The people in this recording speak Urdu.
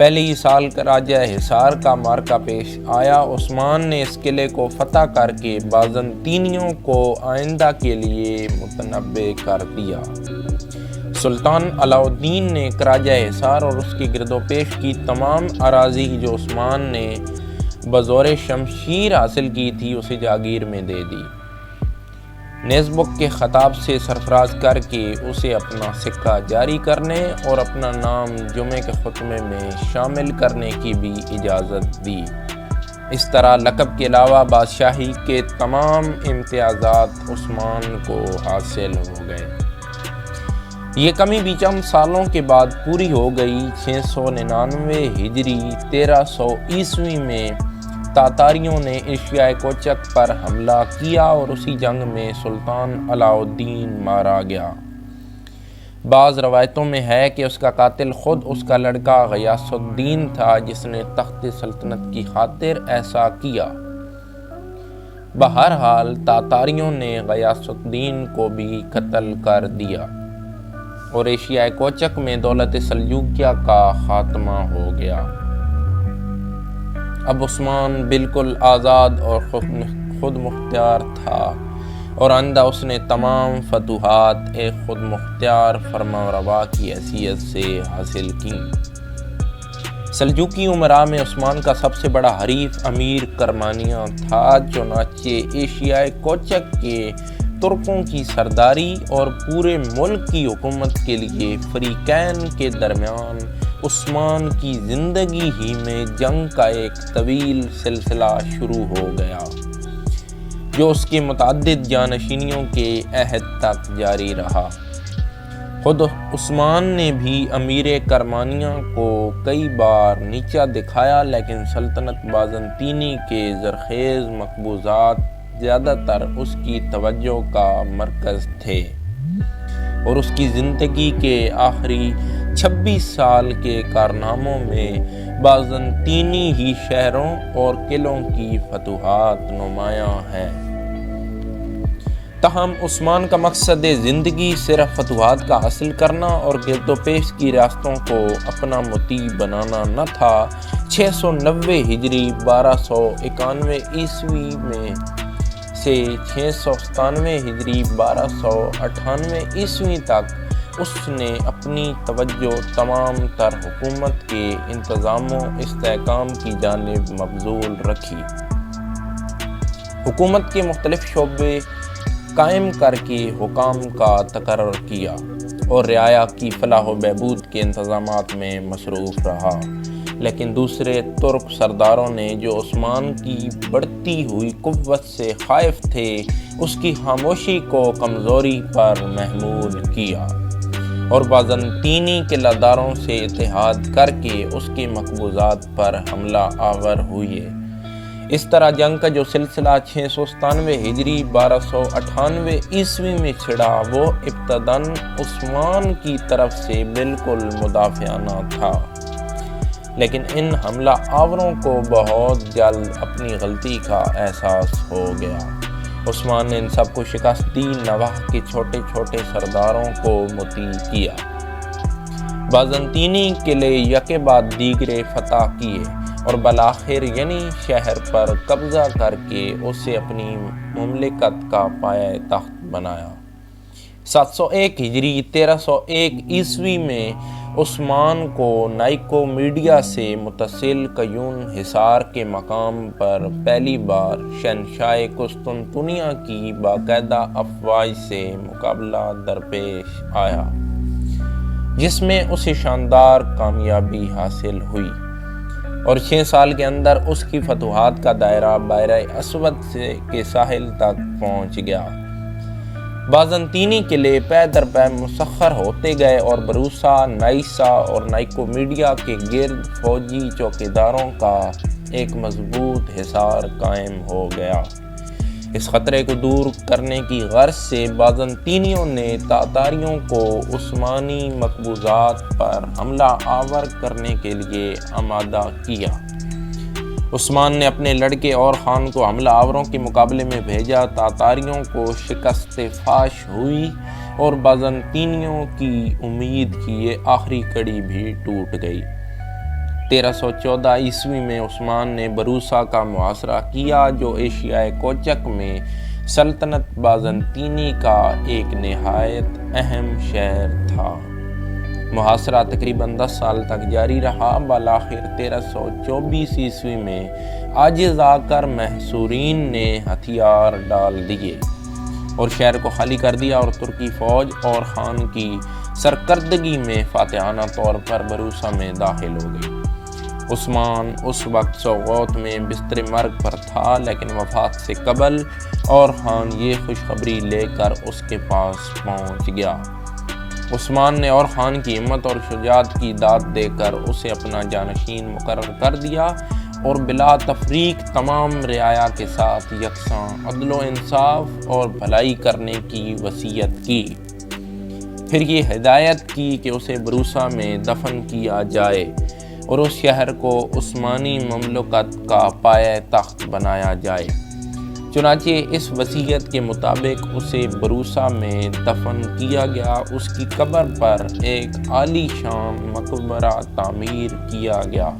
پہلے ہی سال راجہ حصار کا معرکہ پیش آیا۔ عثمان نے اس قلعے کو فتح کر کے بازنطینیوں کو آئندہ کے لیے متنبع کر دیا۔ سلطان علاء الدین نے راجہ حصار اور اس کی گرد و پیش کی تمام اراضی جو عثمان نے بزور شمشیر حاصل کی تھی اسے جاگیر میں دے دی۔ نیزبک کے خطاب سے سرفراز کر کے اسے اپنا سکہ جاری کرنے اور اپنا نام جمعے کے خطبے میں شامل کرنے کی بھی اجازت دی۔ اس طرح لقب کے علاوہ بادشاہی کے تمام امتیازات عثمان کو حاصل ہو گئے۔ یہ کمی بھی چند سالوں کے بعد پوری ہو گئی۔ 699 ہجری 1300 عیسوی میں تاتاریوں نے ایشیائے کوچک پر حملہ کیا اور اسی جنگ میں سلطان علاء الدین مارا گیا۔ بعض روایتوں میں ہے کہ اس کا قاتل خود اس کا لڑکا غیاث الدین تھا جس نے تخت سلطنت کی خاطر ایسا کیا۔ بہرحال تاتاریوں نے غیاث الدین کو بھی قتل کر دیا اور ایشیائے کوچک میں دولت سلجوقیہ کا خاتمہ ہو گیا۔ اب عثمان بالکل آزاد اور خود مختار تھا اور آئندہ اس نے تمام فتوحات ایک خود مختار فرمانروا کی حیثیت سے حاصل کی۔ سلجوقی امراء میں عثمان کا سب سے بڑا حریف امیر کرمانیہ تھا۔ چنانچہ ایشیائے کوچک کے ترکوں کی سرداری اور پورے ملک کی حکومت کے لیے فریقین کے درمیان عثمان کی زندگی ہی میں جنگ کا ایک طویل سلسلہ شروع ہو گیا جو اس کے متعدد جانشینیوں کے عہد تک جاری رہا۔ خود عثمان نے بھی امیر کرمانیہ کو کئی بار نیچا دکھایا، لیکن سلطنت بازنطینی کے زرخیز مقبوضات زیادہ تر اس کی توجہ کا مرکز تھے اور اس کی زندگی کے آخری 26 سال کے کارناموں میں بازنطینی ہی شہروں اور قلعوں کی فتوحات نمایاں ہیں۔ تاہم عثمان کا مقصد زندگی صرف فتوحات کا حاصل کرنا اور گرد و پیش کی ریاستوں کو اپنا مطیع بنانا نہ تھا۔ 690 ہجری 1291 عیسوی میں سے 697 ہجری 1298 عیسوی تک اس نے اپنی توجہ تمام تر حکومت کے انتظام و استحکام کی جانب مبذول رکھی۔ حکومت کے مختلف شعبے قائم کر کے حکام کا تقرر کیا اور رعایا کی فلاح و بہبود کے انتظامات میں مصروف رہا، لیکن دوسرے ترک سرداروں نے جو عثمان کی بڑھتی ہوئی قوت سے خائف تھے اس کی خاموشی کو کمزوری پر محمول کیا اور بازنطینی قلعہ داروں سے اتحاد کر کے اس کے مقبوضات پر حملہ آور ہوئے۔ اس طرح جنگ کا جو سلسلہ 697 ہجری 1298 عیسوی میں چھڑا وہ ابتداً عثمان کی طرف سے بالکل مدافعانہ تھا، لیکن ان حملہ آوروں کو بہت جلد اپنی غلطی کا احساس ہو گیا۔ عثمان نے ان سب کو شکست دی، نواح کے چھوٹے چھوٹے سرداروں کو مطیع کیا، بازنطینی قلعے یکے بعد دیگرے فتح کیے اور بالآخر یعنی شہر پر قبضہ کر کے اسے اپنی مملکت کا پایہ تخت بنایا۔ 701 ہجری 1301 عیسوی میں عثمان کو نائکو میڈیا سے متصل قیون حصار کے مقام پر پہلی بار شہنشاہ قسطنطنیہ کی باقاعدہ افواج سے مقابلہ درپیش آیا، جس میں اسے شاندار کامیابی حاصل ہوئی اور 6 سال کے اندر اس کی فتوحات کا دائرہ بحر اسود کے ساحل تک پہنچ گیا۔ بازنطینی قلعے پے در پے مسخر ہوتے گئے اور بروسا، نائسا اور نائکو میڈیا کے گرد فوجی چوکیداروں کا ایک مضبوط حصار قائم ہو گیا۔ اس خطرے کو دور کرنے کی غرض سے بازنطینیوں نے تاتاریوں کو عثمانی مقبوضات پر حملہ آور کرنے کے لیے آمادہ کیا۔ عثمان نے اپنے لڑکے اور خان کو حملہ آوروں کے مقابلے میں بھیجا۔ تاتاریوں کو شکست فاش ہوئی اور بازنطینیوں کی امید کی یہ آخری کڑی بھی ٹوٹ گئی۔ 1314 عیسوی میں عثمان نے بروسا کا محاصرہ کیا جو ایشیائے کوچک میں سلطنت بازنطینی کا ایک نہایت اہم شہر تھا۔ محاصرہ تقریباً 10 سال تک جاری رہا۔ بالآخر 1324 عیسوی میں عاجز آ کر محصورین نے ہتھیار ڈال دیے اور شہر کو خالی کر دیا اور ترکی فوج اور خان کی سرکردگی میں فاتحانہ طور پر بروسا میں داخل ہو گئی۔ عثمان اس وقت سوغوت میں بستر مرگ پر تھا، لیکن وفات سے قبل اور خان یہ خوشخبری لے کر اس کے پاس پہنچ گیا۔ عثمان نے اور خان کی ہمت اور شجاعت کی داد دے کر اسے اپنا جانشین مقرر کر دیا اور بلا تفریق تمام رعایا کے ساتھ یکساں عدل و انصاف اور بھلائی کرنے کی وصیت کی۔ پھر یہ ہدایت کی کہ اسے بروسا میں دفن کیا جائے اور اس شہر کو عثمانی مملکت کا پایہ تخت بنایا جائے۔ چنانچہ اس وصیت کے مطابق اسے بروسا میں دفن کیا گیا۔ اس کی قبر پر ایک عالی شان مقبرہ تعمیر کیا گیا۔